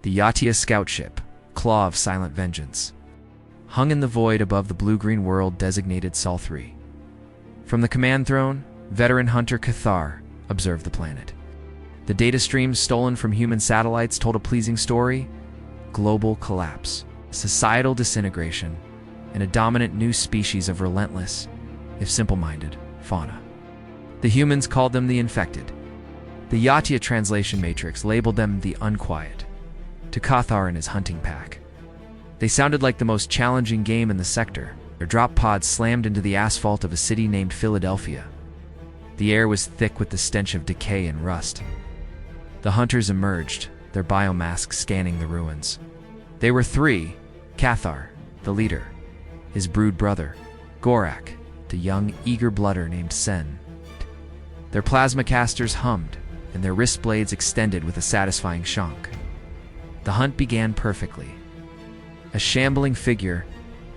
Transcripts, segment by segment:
The Yautja scout ship, claw of silent vengeance, hung in the void above the blue-green world designated Sol 3. From the command throne, veteran hunter Cathar observed the planet. The data streams stolen from human satellites told a pleasing story: global collapse, societal disintegration, and a dominant new species of relentless, if simple-minded, fauna. The humans called them the infected. The Yautja translation matrix labeled them the unquiet, to Cathar and his hunting pack. They sounded like the most challenging game in the sector. Their drop pods slammed into the asphalt of a city named Philadelphia. The air was thick with the stench of decay and rust. The hunters emerged, their biomasks scanning the ruins. They were three: Cathar, the leader; his brood brother, Gorak, the young, eager blooder named Sen. Their plasma casters hummed, and their wrist blades extended with a satisfying shonk. The hunt began perfectly. A shambling figure,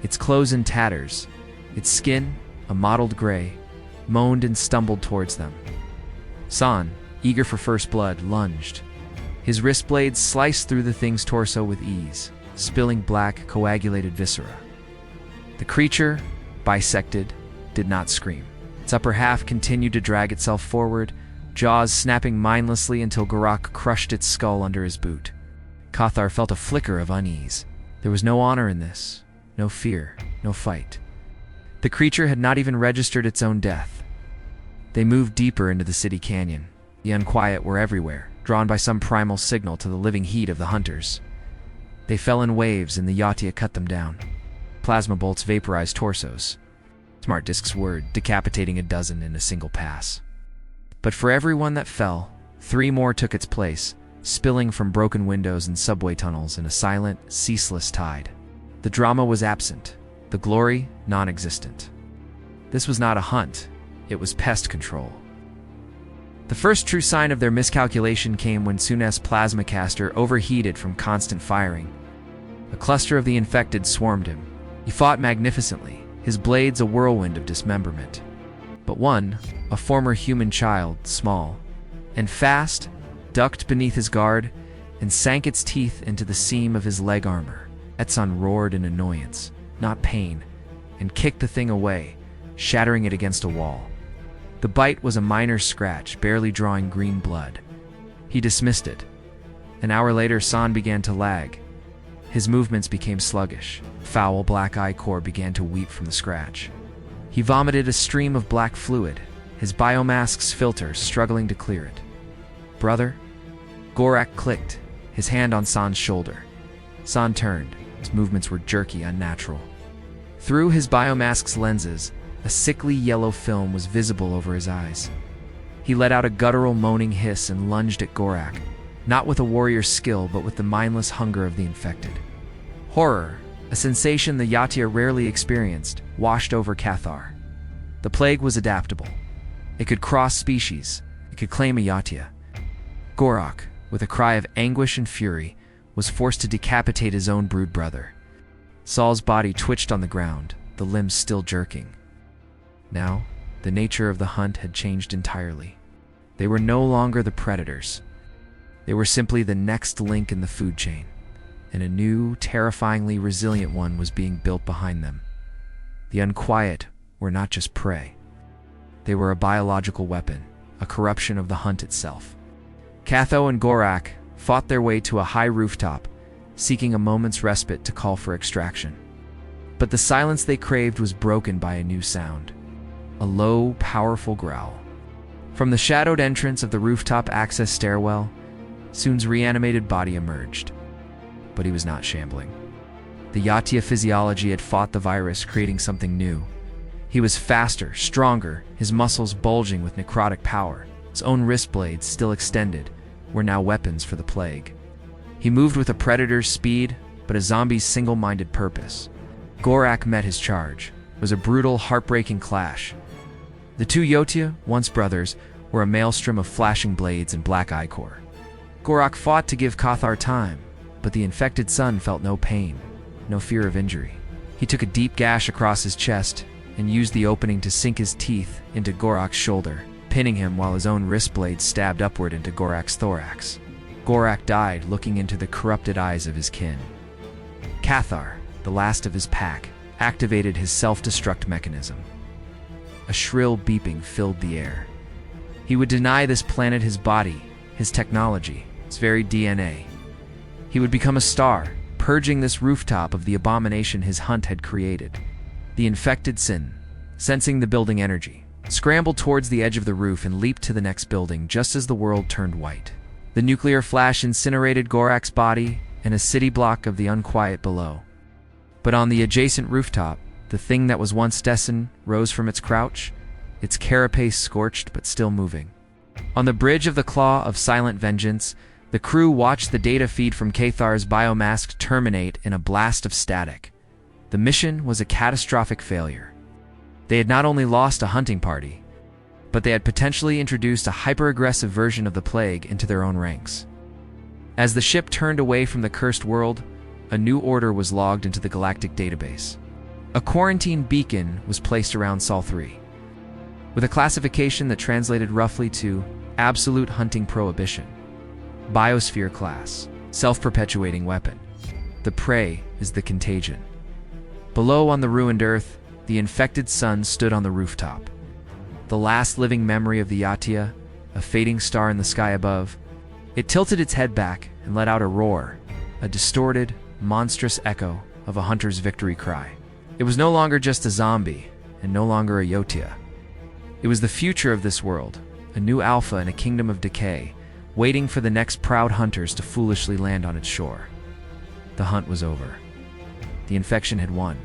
its clothes in tatters, its skin a mottled gray, moaned and stumbled towards them. San, eager for first blood, lunged. His wrist blades sliced through the thing's torso with ease, spilling black, coagulated viscera. The creature, bisected, did not scream. Its upper half continued to drag itself forward, jaws snapping mindlessly until Gorak crushed its skull under his boot. Cathar felt a flicker of unease. There was no honor in this, no fear, no fight. The creature had not even registered its own death. They moved deeper into the city canyon. The unquiet were everywhere, drawn by some primal signal to the living heat of the hunters. They fell in waves and the Yautja cut them down. Plasma bolts vaporized torsos. Smart disks were decapitating a dozen in a single pass. But for every one that fell, 3 more took its place, spilling from broken windows and subway tunnels in a silent, ceaseless tide. The drama was absent, the glory non-existent. This was not a hunt, it was pest control. The first true sign of their miscalculation came when Sun's plasma caster overheated from constant firing. A cluster of the infected swarmed him. He fought magnificently, his blades a whirlwind of dismemberment. But one, a former human child, small and fast, ducked beneath his guard and sank its teeth into the seam of his leg armor. Etson roared in annoyance, not pain, and kicked the thing away, shattering it against a wall. The bite was a minor scratch, barely drawing green blood. He dismissed it. An hour later, San began to lag. His movements became sluggish. Foul black eye core began to weep from the scratch. He vomited a stream of black fluid, his biomask's filter struggling to clear it. "Brother?" Gorak clicked, his hand on San's shoulder. San turned. His movements were jerky, unnatural. Through his biomask's lenses, a sickly yellow film was visible over his eyes. He let out a guttural moaning hiss and lunged at Gorak, not with a warrior's skill but with the mindless hunger of the infected. Horror, a sensation the Yautja rarely experienced, washed over Cathar. The plague was adaptable. It could cross species. It could claim a Yautja. Gorak, with a cry of anguish and fury, was forced to decapitate his own brood brother. Sol's body twitched on the ground, the limbs still jerking. Now, the nature of the hunt had changed entirely. They were no longer the predators. They were simply the next link in the food chain, and a new, terrifyingly resilient one was being built behind them. The unquiet were not just prey. They were a biological weapon, a corruption of the hunt itself. Catho and Gorak fought their way to a high rooftop, seeking a moment's respite to call for extraction. But the silence they craved was broken by a new sound. A low, powerful growl. From the shadowed entrance of the rooftop access stairwell, Sun's reanimated body emerged. But he was not shambling. The Yautja physiology had fought the virus, creating something new. He was faster, stronger, his muscles bulging with necrotic power. His own wrist blades, still extended, were now weapons for the plague. He moved with a predator's speed, but a zombie's single-minded purpose. Gorak met his charge. It was a brutal, heartbreaking clash. The two Yautja, once brothers, were a maelstrom of flashing blades and black ichor. Gorak fought to give Cathar time, but the infected son felt no pain, no fear of injury. He took a deep gash across his chest and used the opening to sink his teeth into Gorak's shoulder, pinning him while his own wrist blade stabbed upward into Gorak's thorax. Gorak died looking into the corrupted eyes of his kin. Cathar, the last of his pack, activated his self-destruct mechanism. A shrill beeping filled the air. He would deny this planet his body, his technology, its very DNA. He would become a star, purging this rooftop of the abomination his hunt had created. The infected Sin, sensing the building energy, scrambled towards the edge of the roof and leaped to the next building just as the world turned white. The nuclear flash incinerated Gorak's body and a city block of the unquiet below. But on the adjacent rooftop, the thing that was once destined rose from its crouch, its carapace scorched but still moving. On the bridge of the Claw of Silent Vengeance, the crew watched the data feed from Cathar's biomask terminate in a blast of static. The mission was a catastrophic failure. They had not only lost a hunting party, but they had potentially introduced a hyper-aggressive version of the plague into their own ranks. As the ship turned away from the cursed world, a new order was logged into the galactic database. A quarantine beacon was placed around Sol 3, with a classification that translated roughly to Absolute Hunting Prohibition. Biosphere class, self-perpetuating weapon. The prey is the contagion. Below on the ruined Earth, the infected sun stood on the rooftop. The last living memory of the Yautja, a fading star in the sky above. It tilted its head back and let out a roar, a distorted, monstrous echo of a hunter's victory cry. It was no longer just a zombie, and no longer a Yautja. It was the future of this world, a new alpha in a kingdom of decay, waiting for the next proud hunters to foolishly land on its shore. The hunt was over. The infection had won.